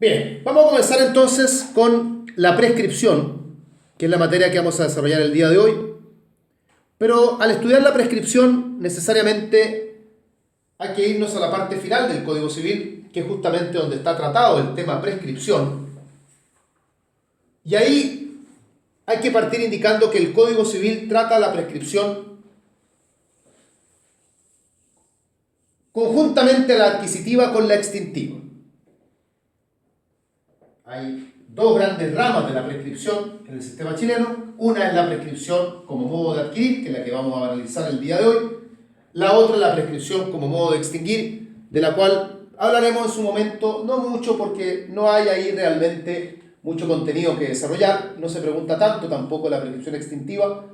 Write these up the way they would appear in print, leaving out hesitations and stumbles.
Bien, vamos a comenzar entonces con la prescripción, que es la materia que vamos a desarrollar el día de hoy. Pero al estudiar la prescripción, necesariamente hay que irnos a la parte final del Código Civil, que es justamente donde está tratado el tema prescripción. Y ahí hay que partir indicando que el Código Civil trata la prescripción conjuntamente la adquisitiva con la extintiva. Hay dos grandes ramas de la prescripción en el sistema chileno. Una es la prescripción como modo de adquirir, que es la que vamos a analizar el día de hoy. La otra es la prescripción como modo de extinguir, de la cual hablaremos en su momento, no mucho porque no hay ahí realmente mucho contenido que desarrollar. No se pregunta tanto tampoco la prescripción extintiva.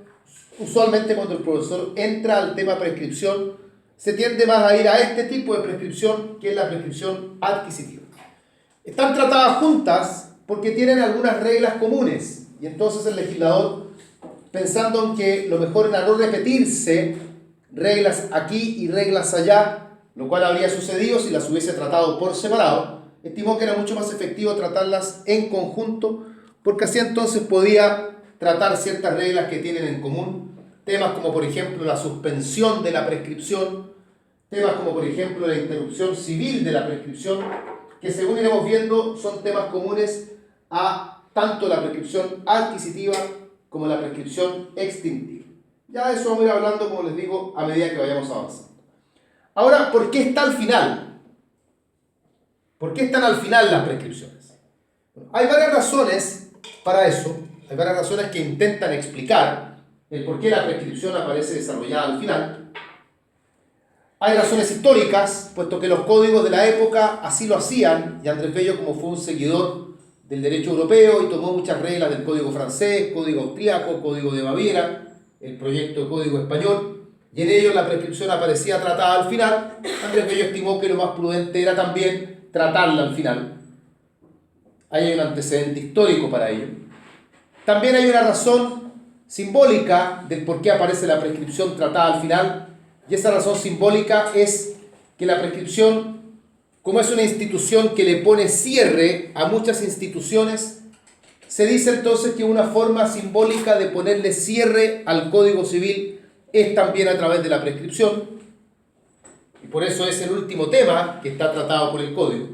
Usualmente cuando el profesor entra al tema prescripción, se tiende más a ir a este tipo de prescripción, que es la prescripción adquisitiva. Están tratadas juntas porque tienen algunas reglas comunes, y entonces el legislador, pensando en que lo mejor era no repetirse reglas aquí y reglas allá, lo cual habría sucedido si las hubiese tratado por separado, estimó que era mucho más efectivo tratarlas en conjunto, porque así entonces podía tratar ciertas reglas que tienen en común, temas como por ejemplo la suspensión de la prescripción, temas como por ejemplo la interrupción civil de la prescripción, que según iremos viendo son temas comunes a tanto la prescripción adquisitiva como la prescripción extintiva. Ya de eso vamos a ir hablando, como les digo, a medida que vayamos avanzando. Ahora, ¿por qué está al final? ¿Por qué están al final las prescripciones? Bueno, hay varias razones para eso, hay varias razones que intentan explicar el por qué la prescripción aparece desarrollada al final. Hay razones históricas, puesto que los códigos de la época así lo hacían, y Andrés Bello, como fue un seguidor del derecho europeo y tomó muchas reglas del código francés, código austríaco, código de Baviera, el proyecto de código español, y en ellos la prescripción aparecía tratada al final. Andrés Bello estimó que lo más prudente era también tratarla al final. Ahí hay un antecedente histórico para ello. También hay una razón simbólica del por qué aparece la prescripción tratada al final, y esa razón simbólica es que la prescripción, como es una institución que le pone cierre a muchas instituciones, se dice entonces que una forma simbólica de ponerle cierre al Código Civil es también a través de la prescripción, y por eso es el último tema que está tratado por el Código.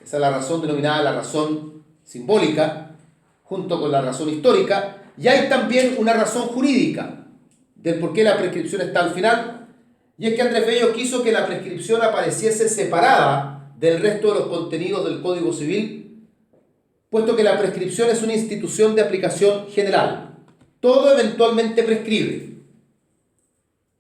Esa es la razón denominada la razón simbólica, junto con la razón histórica, y hay también una razón jurídica del por qué la prescripción está al final, y es que Andrés Bello quiso que la prescripción apareciese separada del resto de los contenidos del Código Civil, puesto que la prescripción es una institución de aplicación general. Todo eventualmente prescribe.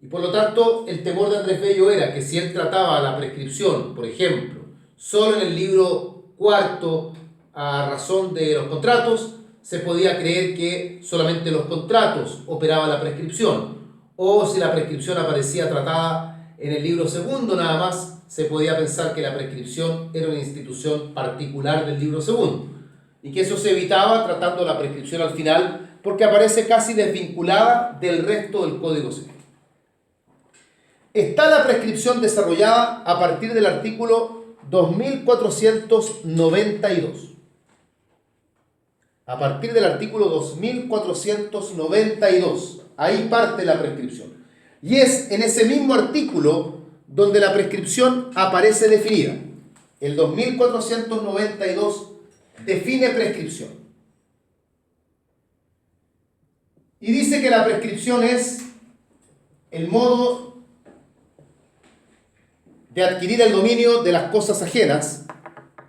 Y por lo tanto, el temor de Andrés Bello era que si él trataba la prescripción, por ejemplo, solo en el libro cuarto a razón de los contratos, se podía creer que solamente los contratos operaban la prescripción, o si la prescripción aparecía tratada en el libro segundo nada más, se podía pensar que la prescripción era una institución particular del libro segundo, y que eso se evitaba tratando la prescripción al final, porque aparece casi desvinculada del resto del Código Civil. Está la prescripción desarrollada a partir del artículo 2492. A partir del artículo 2492, ahí parte la prescripción. Y es en ese mismo artículo donde la prescripción aparece definida. El 2492 define prescripción. Y dice que la prescripción es el modo de adquirir el dominio de las cosas ajenas,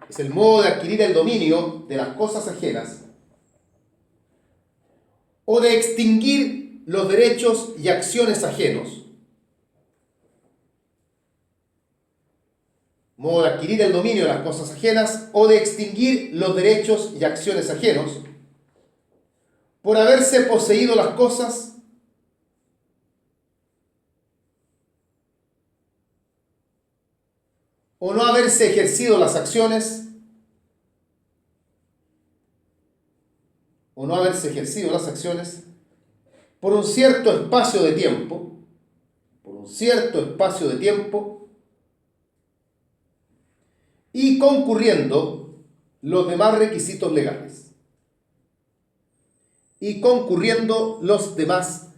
es el modo de adquirir el dominio de las cosas ajenas, o de extinguir los derechos y acciones ajenos. Modo de adquirir el dominio de las cosas ajenas o de extinguir los derechos y acciones ajenos por haberse poseído las cosas o no haberse ejercido las acciones por un cierto espacio de tiempo, y concurriendo los demás requisitos legales. Y concurriendo los demás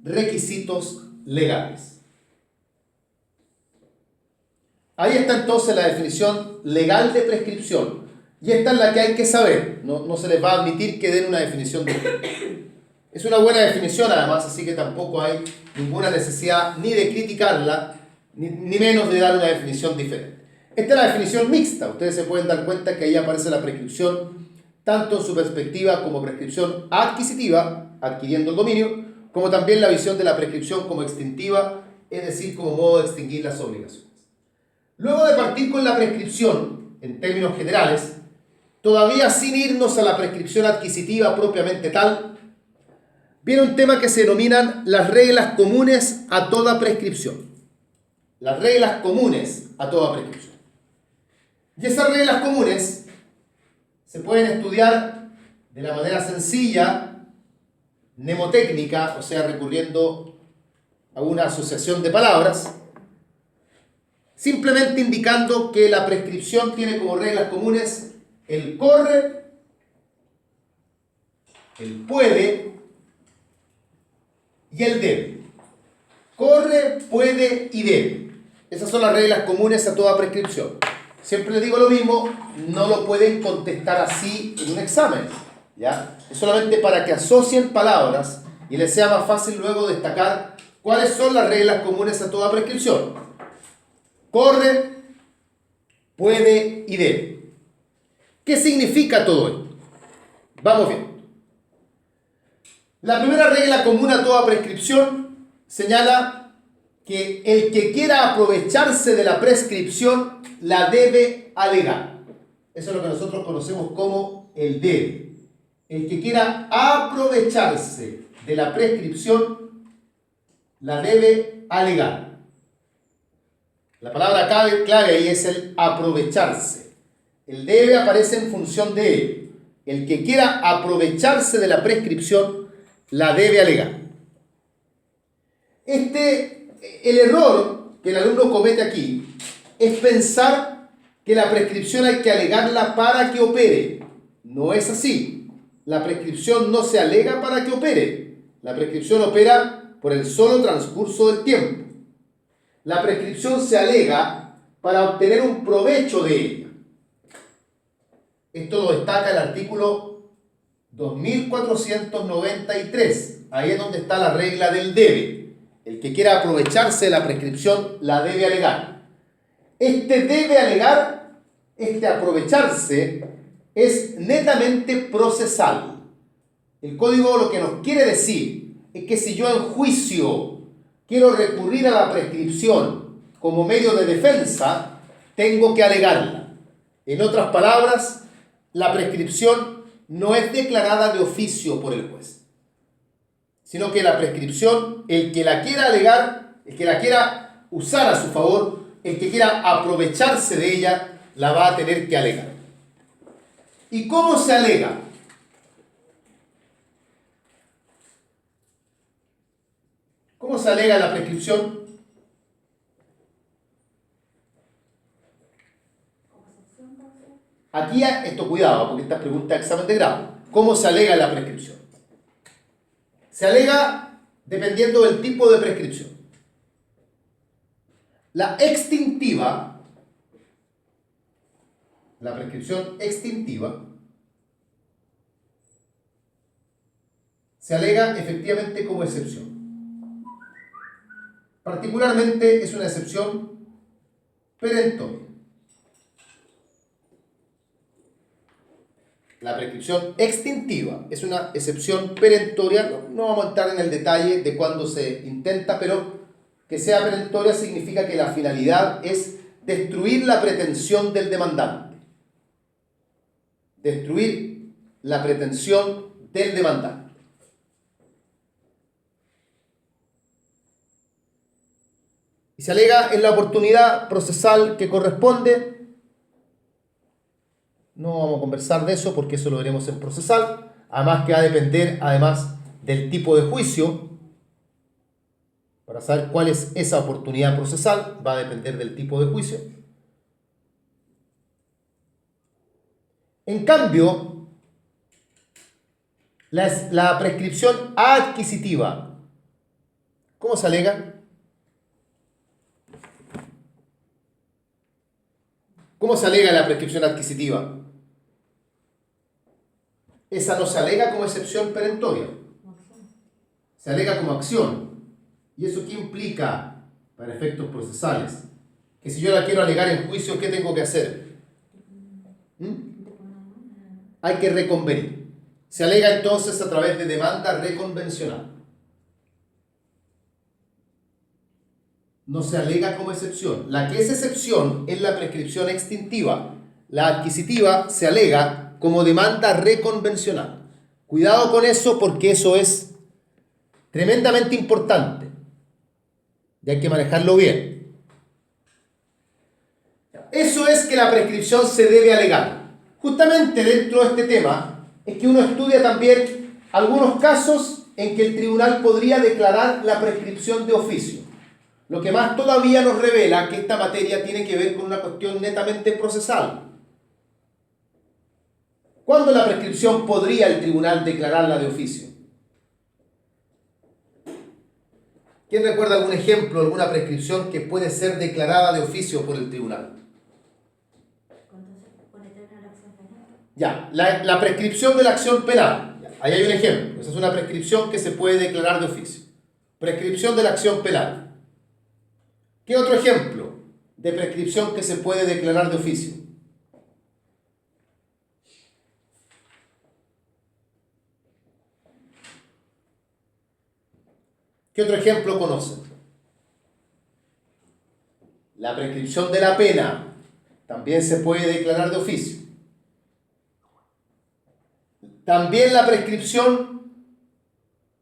requisitos legales. Ahí está entonces la definición legal de prescripción. Y esta es la que hay que saber. No se les va a admitir que den una definición de... Es una buena definición además, así que tampoco hay ninguna necesidad ni de criticarla, ni menos de dar una definición diferente. Esta es la definición mixta. Ustedes se pueden dar cuenta que ahí aparece la prescripción tanto en su perspectiva como prescripción adquisitiva, adquiriendo el dominio, como también la visión de la prescripción como extintiva, es decir, como modo de extinguir las obligaciones. Luego de partir con la prescripción, en términos generales, todavía sin irnos a la prescripción adquisitiva propiamente tal, viene un tema que se denominan las reglas comunes a toda prescripción. Las reglas comunes a toda prescripción. Y esas reglas comunes se pueden estudiar de la manera sencilla, mnemotécnica, o sea, recurriendo a una asociación de palabras, simplemente indicando que la prescripción tiene como reglas comunes el corre, el puede y el debe. Corre, puede y debe. Esas son las reglas comunes a toda prescripción. Siempre les digo lo mismo, no lo pueden contestar así en un examen, ¿ya? Es solamente para que asocien palabras y les sea más fácil luego destacar cuáles son las reglas comunes a toda prescripción. Corre, puede y debe. ¿Qué significa todo esto? Vamos bien. La primera regla común a toda prescripción señala que el que quiera aprovecharse de la prescripción la debe alegar. Eso es lo que nosotros conocemos como el debe. El que quiera aprovecharse de la prescripción la debe alegar. La palabra clave ahí es el aprovecharse. El debe aparece en función de ello. El que quiera aprovecharse de la prescripción la debe alegar. El error que el alumno comete aquí es pensar que la prescripción hay que alegarla para que opere. No es así. La prescripción no se alega para que opere. La prescripción opera por el solo transcurso del tiempo. La prescripción se alega para obtener un provecho de ella. Esto lo destaca el artículo 2493. Ahí es donde está la regla del debe. El que quiera aprovecharse de la prescripción la debe alegar. Este debe alegar, este aprovecharse, es netamente procesal. El código lo que nos quiere decir es que si yo en juicio quiero recurrir a la prescripción como medio de defensa, tengo que alegarla. En otras palabras, la prescripción no es declarada de oficio por el juez, sino que la prescripción, el que la quiera alegar, el que la quiera usar a su favor, el que quiera aprovecharse de ella, la va a tener que alegar. ¿Y cómo se alega? ¿Cómo se alega la prescripción? Aquí esto cuidado, porque esta pregunta es examen de grado. ¿Cómo se alega la prescripción? Se alega dependiendo del tipo de prescripción. La extintiva, la prescripción extintiva, se alega efectivamente como excepción. Particularmente es una excepción perentoria. La prescripción extintiva es una excepción perentoria. No vamos a entrar en el detalle de cuándo se intenta, pero que sea perentoria significa que la finalidad es destruir la pretensión del demandante. Destruir la pretensión del demandante. Y se alega en la oportunidad procesal que corresponde. No vamos a conversar de eso porque eso lo veremos en procesal. Además que va a depender además del tipo de juicio. Para saber cuál es esa oportunidad procesal va a depender del tipo de juicio. En cambio, la prescripción adquisitiva, ¿cómo se alega? ¿Cómo se alega la prescripción adquisitiva? Esa no se alega como excepción perentoria, se alega como acción. ¿Y eso qué implica para efectos procesales? Que si yo la quiero alegar en juicio, ¿qué tengo que hacer? Hay que reconvenir. Se alega entonces a través de demanda reconvencional. No se alega como excepción. La que es excepción es la prescripción extintiva. La adquisitiva se alega como demanda reconvencional. Cuidado con eso porque eso es tremendamente importante y hay que manejarlo bien. Eso es que la prescripción se debe alegar. Justamente dentro de este tema es que uno estudia también algunos casos en que el tribunal podría declarar la prescripción de oficio. Lo que más todavía nos revela que esta materia tiene que ver con una cuestión netamente procesal. ¿Cuándo la prescripción podría el tribunal declararla de oficio? ¿Quién recuerda algún ejemplo, alguna prescripción que puede ser declarada de oficio por el tribunal? Ya, la prescripción de la acción penal. Ahí hay un ejemplo. Esa es una prescripción que se puede declarar de oficio. Prescripción de la acción penal. ¿Qué otro ejemplo de prescripción que se puede declarar de oficio? ¿Qué otro ejemplo conocen? La prescripción de la pena también se puede declarar de oficio. También la prescripción,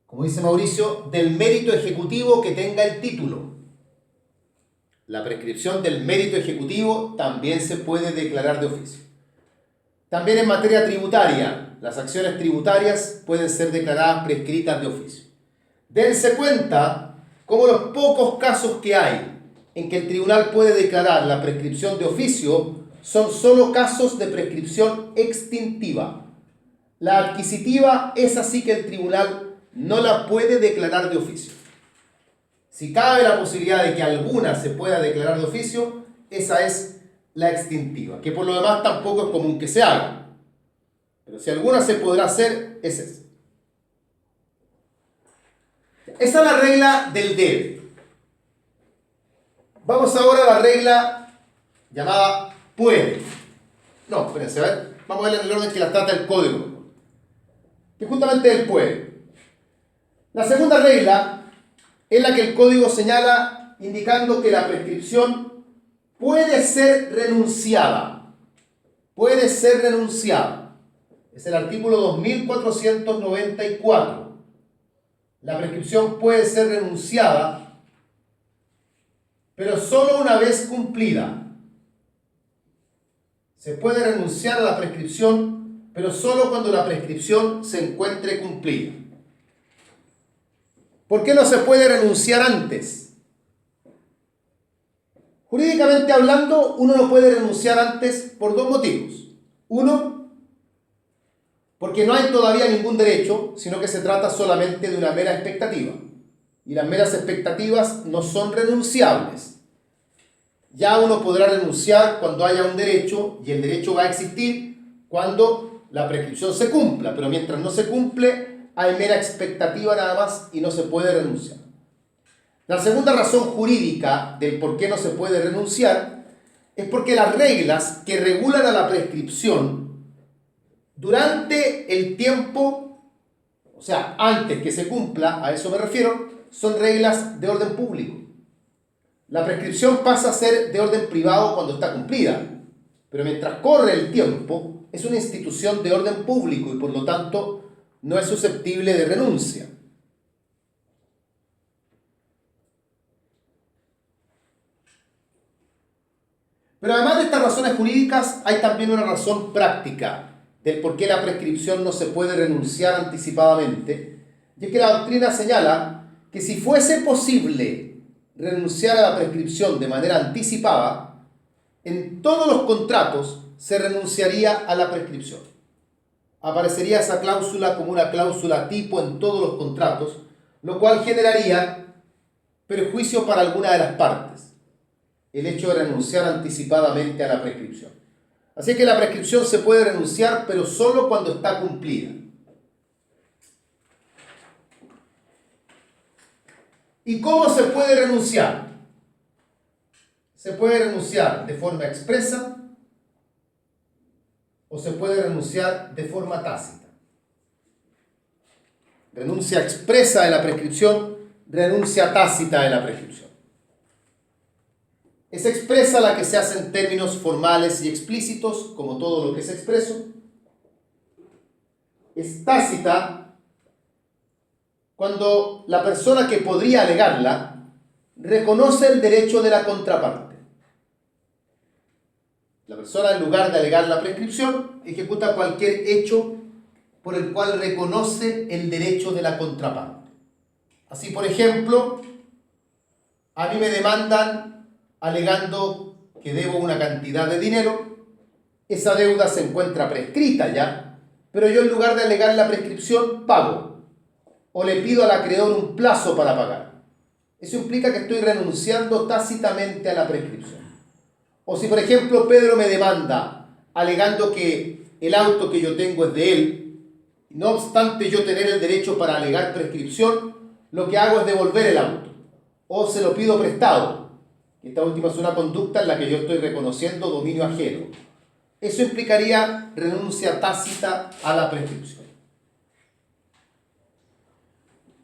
como dice Mauricio, del mérito ejecutivo que tenga el título. La prescripción del mérito ejecutivo también se puede declarar de oficio. También en materia tributaria, las acciones tributarias pueden ser declaradas prescritas de oficio. Dense cuenta cómo los pocos casos que hay en que el tribunal puede declarar la prescripción de oficio son solo casos de prescripción extintiva. La adquisitiva es así que el tribunal no la puede declarar de oficio. Si cabe la posibilidad de que alguna se pueda declarar de oficio, esa es la extintiva, que por lo demás tampoco es común que se haga. Pero si alguna se podrá hacer, es esa. Esa es la regla del debe. Vamos ahora a la regla llamada puede. No, espérense, a ver. Vamos a ver en el orden que la trata el código. Que justamente es el puede. La segunda regla es la que el código señala indicando que la prescripción puede ser renunciada. Puede ser renunciada. Es el artículo 2494. La prescripción puede ser renunciada, pero solo una vez cumplida. Se puede renunciar a la prescripción, pero solo cuando la prescripción se encuentre cumplida. ¿Por qué no se puede renunciar antes? Jurídicamente hablando, uno no puede renunciar antes por dos motivos. Uno, porque no hay todavía ningún derecho, sino que se trata solamente de una mera expectativa. Y las meras expectativas no son renunciables. Ya uno podrá renunciar cuando haya un derecho, y el derecho va a existir cuando la prescripción se cumpla, pero mientras no se cumple, hay mera expectativa nada más y no se puede renunciar. La segunda razón jurídica del por qué no se puede renunciar es porque las reglas que regulan a la prescripción durante el tiempo, o sea, antes que se cumpla, a eso me refiero, son reglas de orden público. La prescripción pasa a ser de orden privado cuando está cumplida, pero mientras corre el tiempo, es una institución de orden público y por lo tanto no es susceptible de renuncia. Pero además de estas razones jurídicas, hay también una razón práctica del por qué la prescripción no se puede renunciar anticipadamente, y es que la doctrina señala que si fuese posible renunciar a la prescripción de manera anticipada, en todos los contratos se renunciaría a la prescripción. Aparecería esa cláusula como una cláusula tipo en todos los contratos, lo cual generaría perjuicio para alguna de las partes, el hecho de renunciar anticipadamente a la prescripción. Así que la prescripción se puede renunciar, pero solo cuando está cumplida. ¿Y cómo se puede renunciar? Se puede renunciar de forma expresa o se puede renunciar de forma tácita. Renuncia expresa de la prescripción, renuncia tácita de la prescripción. Es expresa la que se hace en términos formales y explícitos, como todo lo que es expreso. Es tácita cuando la persona que podría alegarla reconoce el derecho de la contraparte. La persona, en lugar de alegar la prescripción, ejecuta cualquier hecho por el cual reconoce el derecho de la contraparte. Así, por ejemplo, a mí me demandan alegando que debo una cantidad de dinero, esa deuda se encuentra prescrita ya, pero yo en lugar de alegar la prescripción, pago, o le pido al acreedor un plazo para pagar. Eso implica que estoy renunciando tácitamente a la prescripción. O si, por ejemplo, Pedro me demanda alegando que el auto que yo tengo es de él, no obstante yo tener el derecho para alegar prescripción, lo que hago es devolver el auto, o se lo pido prestado. Esta última es una conducta en la que yo estoy reconociendo dominio ajeno. Eso implicaría renuncia tácita a la prescripción.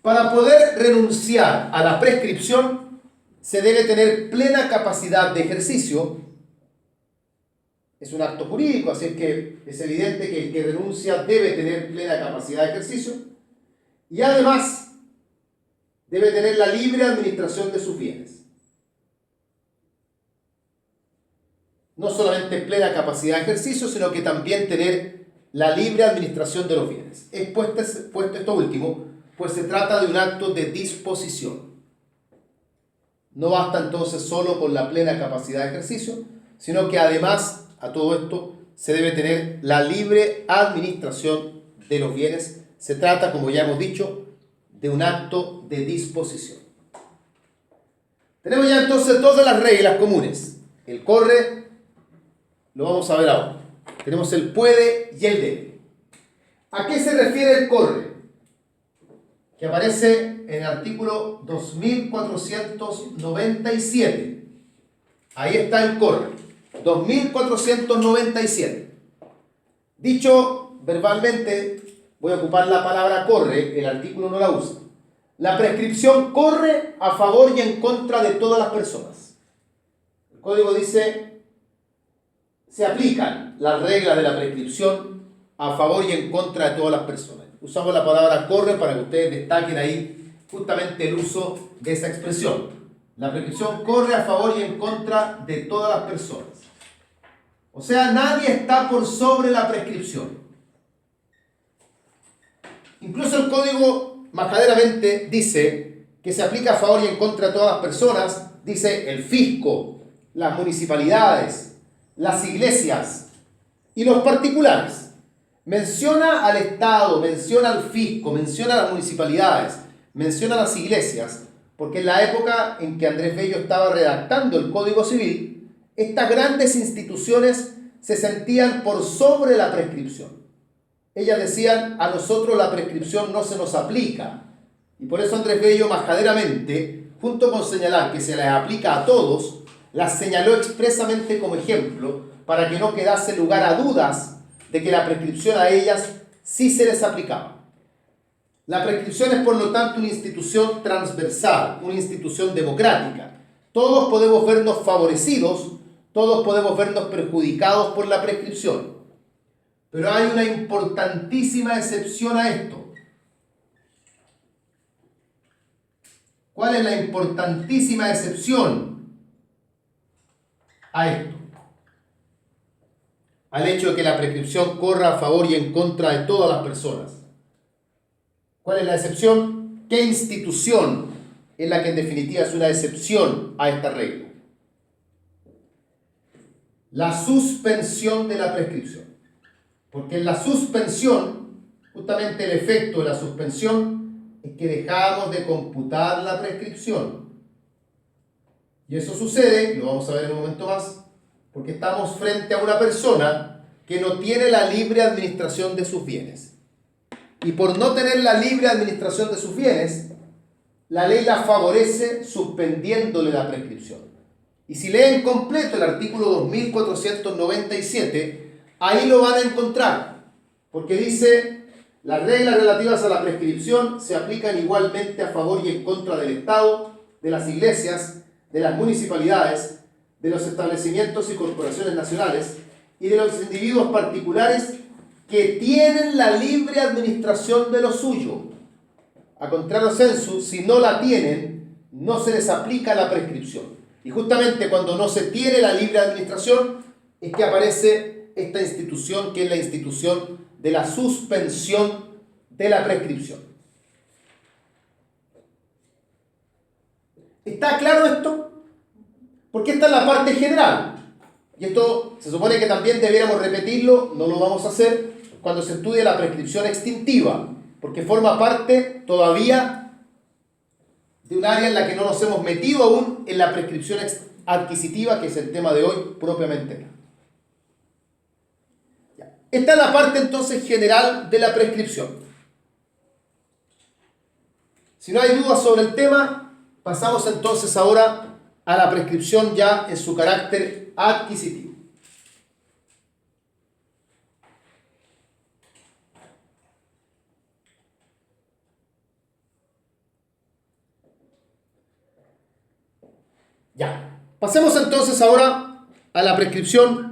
Para poder renunciar a la prescripción, se debe tener plena capacidad de ejercicio. Es un acto jurídico, así es que es evidente que el que renuncia debe tener plena capacidad de ejercicio y además debe tener la libre administración de sus bienes. No solamente plena capacidad de ejercicio, sino que también tener la libre administración de los bienes. Expuesto esto último, pues se trata de un acto de disposición. No basta entonces solo con la plena capacidad de ejercicio, sino que además a todo esto se debe tener la libre administración de los bienes. Se trata, como ya hemos dicho, de un acto de disposición. Tenemos ya entonces todas las reglas comunes. El corre, lo vamos a ver ahora. Tenemos el puede y el debe. ¿A qué se refiere el corre? Que aparece en el artículo 2497. Ahí está el corre. 2497. Dicho verbalmente, voy a ocupar la palabra corre, el artículo no la usa. La prescripción corre a favor y en contra de todas las personas. El código dice, se aplican las reglas de la prescripción a favor y en contra de todas las personas. Usamos la palabra corre para que ustedes destaquen ahí justamente el uso de esa expresión. La prescripción corre a favor y en contra de todas las personas. O sea, nadie está por sobre la prescripción. Incluso el código majaderamente dice que se aplica a favor y en contra de todas las personas. Dice el fisco, las municipalidades, las iglesias y los particulares. Menciona al Estado, menciona al fisco, menciona a las municipalidades, menciona a las iglesias, porque en la época en que Andrés Bello estaba redactando el Código Civil, estas grandes instituciones se sentían por sobre la prescripción. Ellas decían, a nosotros la prescripción no se nos aplica. Y por eso Andrés Bello majaderamente, junto con señalar que se les aplica a todos, las señaló expresamente como ejemplo para que no quedase lugar a dudas de que la prescripción a ellas sí se les aplicaba. La prescripción es por lo tanto una institución transversal, una institución democrática. Todos podemos vernos favorecidos, todos podemos vernos perjudicados por la prescripción. Pero hay una importantísima excepción a esto. ¿Cuál es la importantísima excepción a esto? Al hecho de que la prescripción corra a favor y en contra de todas las personas. ¿Cuál es la excepción? ¿Qué institución es la que en definitiva es una excepción a esta regla? la suspensión de la prescripción. Porque en la suspensión, justamente el efecto de la suspensión es que dejamos de computar la prescripción. Y eso sucede, lo vamos a ver en un momento más, porque estamos frente a una persona que no tiene la libre administración de sus bienes. Y por no tener la libre administración de sus bienes, la ley la favorece suspendiéndole la prescripción. Y si leen completo el artículo 2497, ahí lo van a encontrar, porque dice: las reglas relativas a la prescripción se aplican igualmente a favor y en contra del Estado, de las iglesias, de las municipalidades, de los establecimientos y corporaciones nacionales y de los individuos particulares que tienen la libre administración de lo suyo. A contrario sensu, si no la tienen, no se les aplica la prescripción. Y justamente cuando no se tiene la libre administración es que aparece esta institución, que es la institución de la suspensión de la prescripción. ¿Está claro esto? Porque esta es la parte general. Y esto se supone que también debiéramos repetirlo, no lo vamos a hacer cuando se estudie la prescripción extintiva, porque forma parte todavía de un área en la que no nos hemos metido aún en la prescripción adquisitiva, que es el tema de hoy propiamente. Esta es la parte entonces general de la prescripción. Si no hay dudas sobre el tema, pasamos entonces ahora a la prescripción ya en su carácter adquisitivo. Ya, pasemos entonces ahora a la prescripción